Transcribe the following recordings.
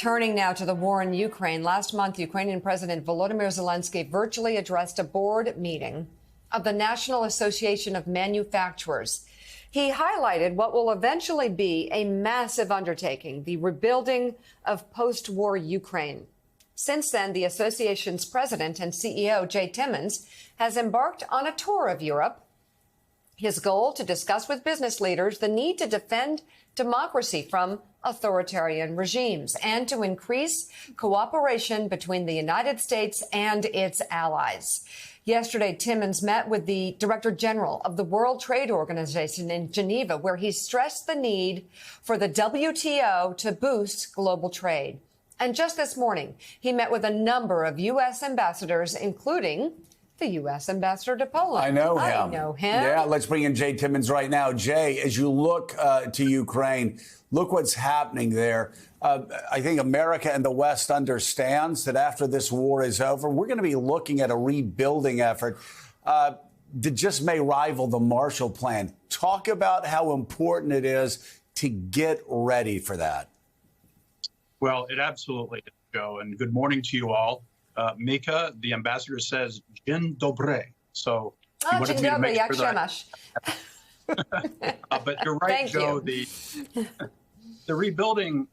Turning now to the war in Ukraine. Last month, Ukrainian President Volodymyr Zelensky virtually addressed a board meeting of the National Association of Manufacturers. He highlighted what will eventually be a massive undertaking, the rebuilding of post-war Ukraine. Since then, the association's president and CEO, Jay Timmons, has embarked on a tour of Europe. His goal to discuss with business leaders the need to defend democracy from authoritarian regimes and to increase cooperation between the United States and its allies. Yesterday, Timmons met with the Director General of the World Trade Organization in Geneva, where he stressed the need for the WTO to boost global trade. And just this morning, he met with a number of U.S. ambassadors, including the U.S. ambassador to Poland. I know him. Yeah, let's bring in Jay Timmons right now. Jay, as you look to Ukraine, look what's happening there. I think America and the West understands that after this war is over, we're going to be looking at a rebuilding effort that just may rival the Marshall Plan. Talk about how important it is to get ready for that. Well, it absolutely is, Joe, and good morning to you all. Mika, the ambassador says, Dzień dobry. So, Dzień dobry, jak się masz? But you're right, Joe. The rebuilding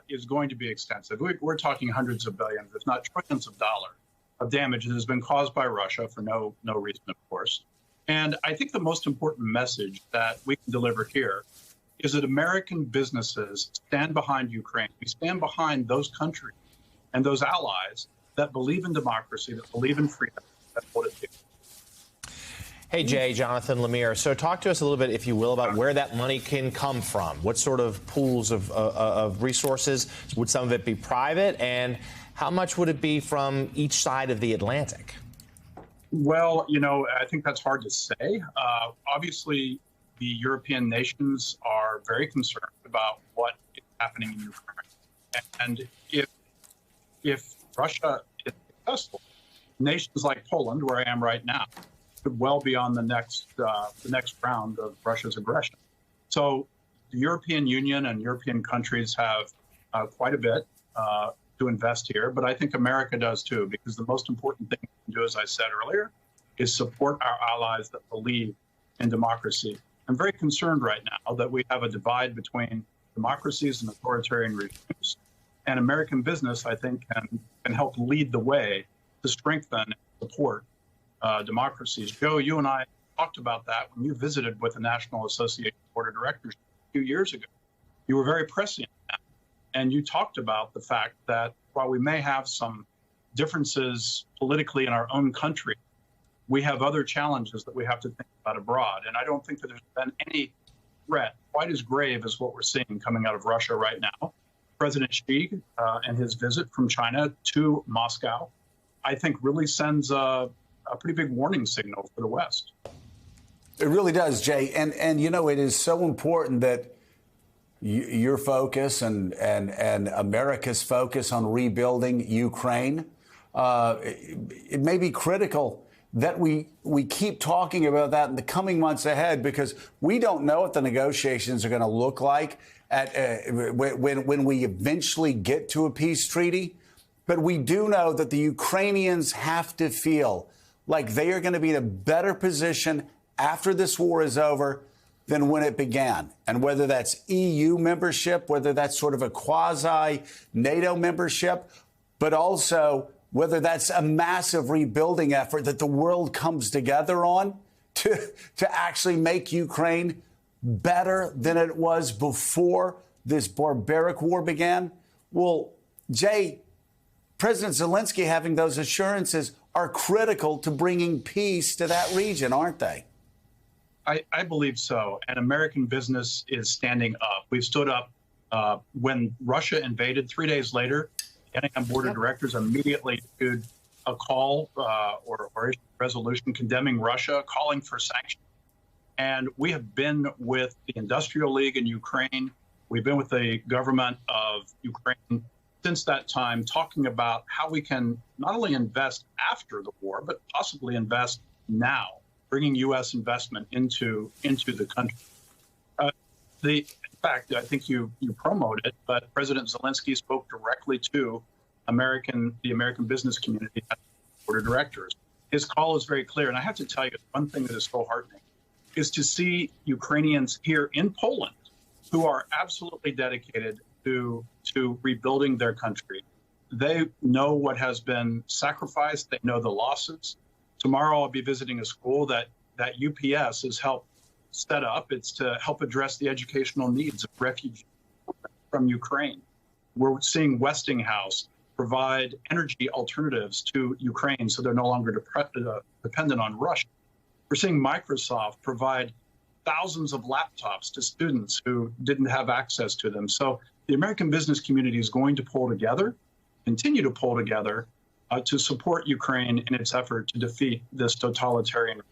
is going to be extensive. We're talking hundreds of billions, if not trillions of dollars of damage that has been caused by Russia for no reason, of course. And I think the most important message that we can deliver here is that American businesses stand behind Ukraine. We stand behind those countries and those allies that believe in democracy, that believe in freedom, that hold it together. Hey, Jay, Jonathan Lemire. So talk to us a little bit, if you will, about where that money can come from. What sort of pools of resources? Would some of it be private? And how much would it be from each side of the Atlantic? Well, I think that's hard to say. Obviously, the European nations are very concerned about what is happening in Ukraine. And if Russia is successful, nations like Poland, where I am right now, could well be on the next round of Russia's aggression. So the European Union and European countries have quite a bit to invest here, but I think America does too, because the most important thing we can do, as I said earlier, is support our allies that believe in democracy. I'm very concerned right now that we have a divide between democracies and authoritarian regimes. And American business, I think, can help lead the way to strengthen and support democracies. Joe, you and I talked about that when you visited with the National Association Board of Directors a few years ago. You were very prescient in that. And you talked about the fact that while we may have some differences politically in our own country, we have other challenges that we have to think about abroad. And I don't think that there's been any threat quite as grave as what we're seeing coming out of Russia right now. President Xi and his visit from China to Moscow, I think really sends a pretty big warning signal for the West. It really does, Jay. And it is so important that your focus and America's focus on rebuilding Ukraine, it may be critical that we keep talking about that in the coming months ahead, because we don't know what the negotiations are going to look like when we eventually get to a peace treaty. But we do know that the Ukrainians have to feel like they are going to be in a better position after this war is over than when it began. And whether that's EU membership, whether that's sort of a quasi-NATO membership, but also whether that's a massive rebuilding effort that the world comes together on to actually make Ukraine better than it was before this barbaric war began. Well, Jay, President Zelensky having those assurances are critical to bringing peace to that region, aren't they? I believe so. And American business is standing up. We've stood up when Russia invaded. 3 days later, the NAM Board of Directors immediately issued a call or issued a resolution condemning Russia, calling for sanctions. And we have been with the Industrial League in Ukraine. We've been with the government of Ukraine since that time, talking about how we can not only invest after the war, but possibly invest now, bringing U.S. investment into the country. The fact, I think you promoted it, but President Zelensky spoke directly to the American business community at the board of directors. His call is very clear, and I have to tell you, one thing that is so heartening is to see Ukrainians here in Poland who are absolutely dedicated to rebuilding their country. They know what has been sacrificed. They know the losses. Tomorrow I'll be visiting a school that UPS has helped set up. It's to help address the educational needs of refugees from Ukraine. We're seeing Westinghouse provide energy alternatives to Ukraine so they're no longer dependent on Russia. We're seeing Microsoft provide thousands of laptops to students who didn't have access to them. So the American business community is going to pull together, continue to pull together to support Ukraine in its effort to defeat this totalitarian.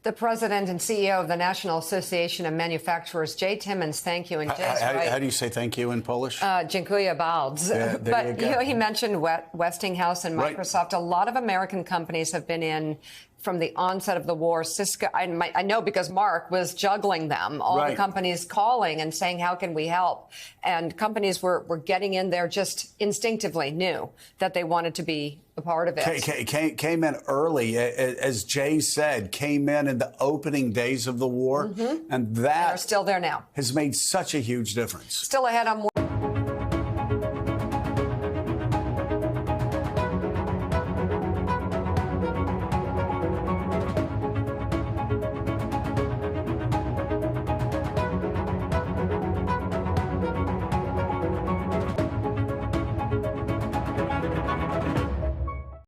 The president and CEO of the National Association of Manufacturers, Jay Timmons, thank you. And Jay's right. How do you say thank you in Polish? Dziękuję bardzo. Yeah, but he mentioned Westinghouse and Microsoft. Right. A lot of American companies have been in from the onset of the war. Cisco, I know because Mark was juggling them, all the companies calling and saying, how can we help? And companies were getting in there just instinctively knew that they wanted to be a part of it. Came in early, as Jay said, came in the opening days of the war. And that are still there now. Has made such a huge difference. Still ahead on more.